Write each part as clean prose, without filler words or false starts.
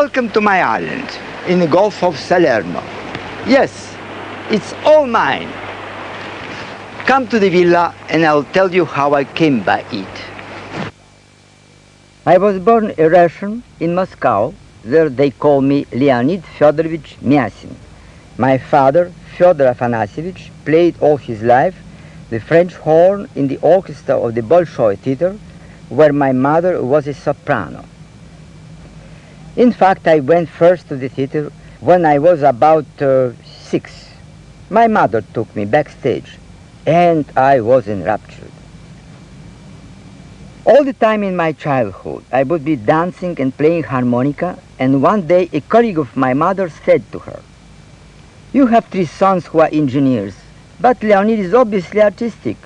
Welcome to my island in the Gulf of Salerno. Yes, it's all mine. Come to the villa and I'll tell you how I came by it. I was born a Russian in Moscow. There they call me Leonide Fyodorovich Massine. My father, Fyodor Afanasyevich, played all his life the French horn in the orchestra of the Bolshoi Theater, where my mother was a soprano. In fact, I went first to the theater when I was about 6. My mother took me backstage, and I was enraptured. All the time in my childhood, I would be dancing and playing harmonica, and one day a colleague of my mother said to her, "You have 3 sons who are engineers, but Leonid is obviously artistic.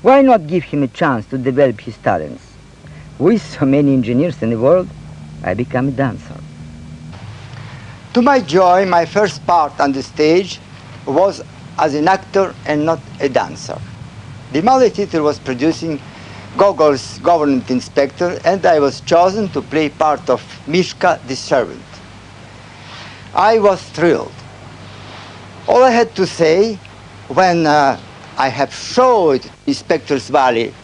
Why not give him a chance to develop his talents?" With so many engineers in the world, I became a dancer. To my joy, my first part on the stage was as an actor and not a dancer. The Malay Theater was producing Gogol's government inspector, and I was chosen to play part of Mishka the servant. I was thrilled. All I had to say when I have showed Inspector Svali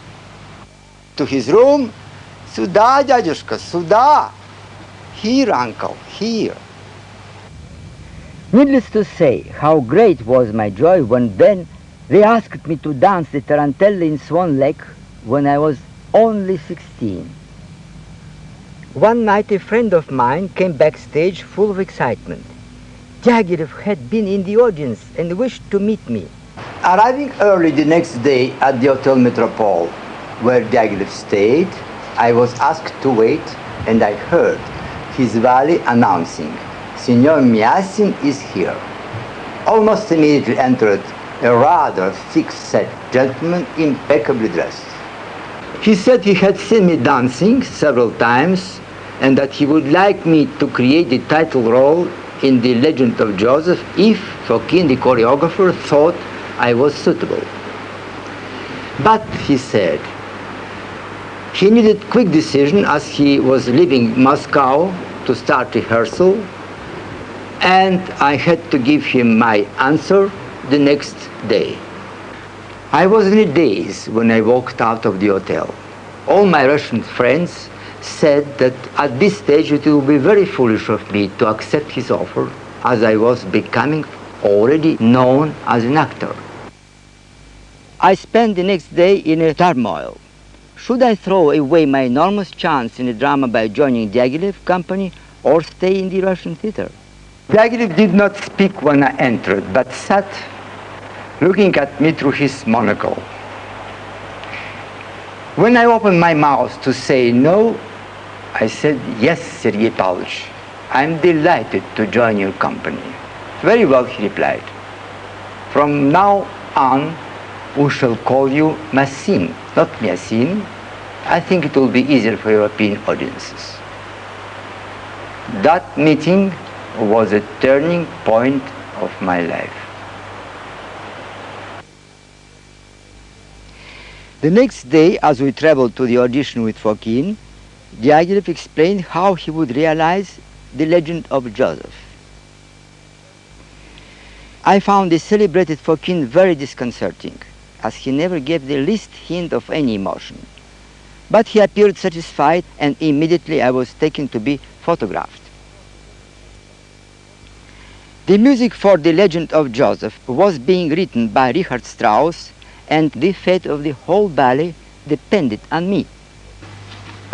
to his room, "Сюда, дядюшка, сюда! Here, uncle, here." Needless to say, how great was my joy when then they asked me to dance the tarantella in Swan Lake when I was only 16. One night a friend of mine came backstage full of excitement. Diaghilev had been in the audience and wished to meet me. Arriving early the next day at the Hotel Metropole, where Diaghilev stayed, I was asked to wait, and I heard his valet announcing, "Signor Massine is here." Almost immediately entered a rather thick-set gentleman, impeccably dressed. He said he had seen me dancing several times and that he would like me to create the title role in The Legend of Joseph if Fokin, the choreographer, thought I was suitable. But, he said, he needed quick decision as he was leaving Moscow to start rehearsal, and I had to give him my answer the next day. I was in a daze when I walked out of the hotel. All my Russian friends said that at this stage it would be very foolish of me to accept his offer, as I was becoming already known as an actor. I spent the next day in a turmoil. Should I throw away my enormous chance in a drama by joining Diaghilev company or stay in the Russian theater? Diaghilev did not speak when I entered, but sat looking at me through his monocle. When I opened my mouth to say no, I said, "Yes, Sergei Pavlovich, I'm delighted to join your company." "Very well," he replied. "From now on, we shall call you Massine, not Massine. I think it will be easier for European audiences." That meeting was a turning point of my life. The next day, as we traveled to the audition with Fokin, Diaghilev explained how he would realize The Legend of Joseph. I found the celebrated Fokin very disconcerting, as he never gave the least hint of any emotion. But he appeared satisfied, and immediately I was taken to be photographed. The music for The Legend of Joseph was being written by Richard Strauss, and the fate of the whole ballet depended on me.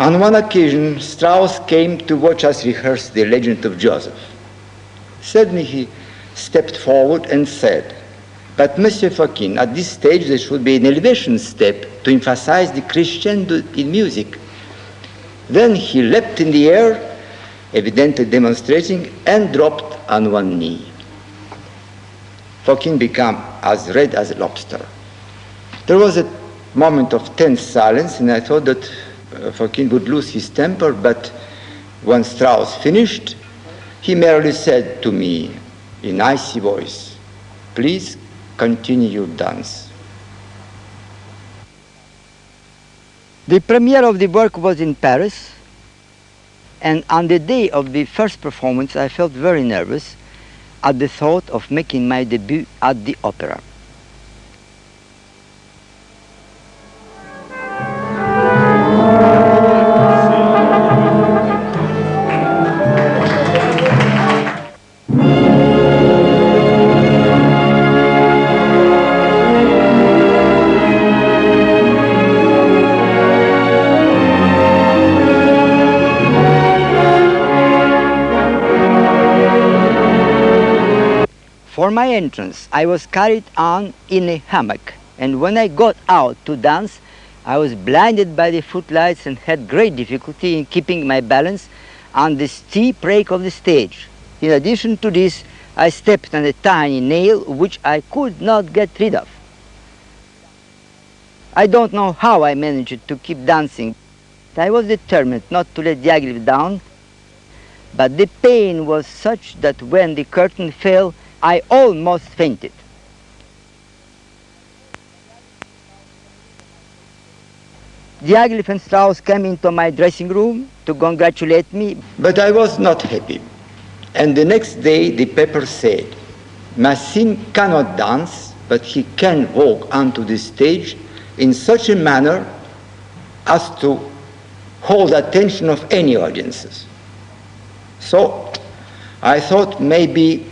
On one occasion, Strauss came to watch us rehearse The Legend of Joseph. Suddenly he stepped forward and said, "But Monsieur Fokin, at this stage there should be an elevation step to emphasize the crescendo in music." Then he leapt in the air, evidently demonstrating, and dropped on one knee. Fokin became as red as a lobster. There was a moment of tense silence, and I thought that Fokin would lose his temper, but when Strauss finished, he merely said to me in icy voice, "Please continue your dance." The premiere of the work was in Paris, And on the day of the first performance, I felt very nervous at the thought of making my debut at the opera. For my entrance, I was carried on in a hammock, and when I got out to dance, I was blinded by the footlights and had great difficulty in keeping my balance on the steep rake of the stage. In addition to this, I stepped on a tiny nail which I could not get rid of. I don't know how I managed to keep dancing. I was determined not to let Diaghilev down, but the pain was such that when the curtain fell, I almost fainted. Diaghilev and Strauss came into my dressing room to congratulate me, but I was not happy. And the next day the paper said, Massine cannot dance, but he can walk onto the stage in such a manner as to hold attention of any audiences. So I thought maybe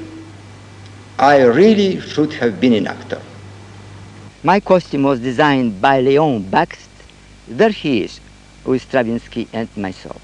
I really should have been an actor. My costume was designed by Leon Bakst. There he is, with Stravinsky and myself.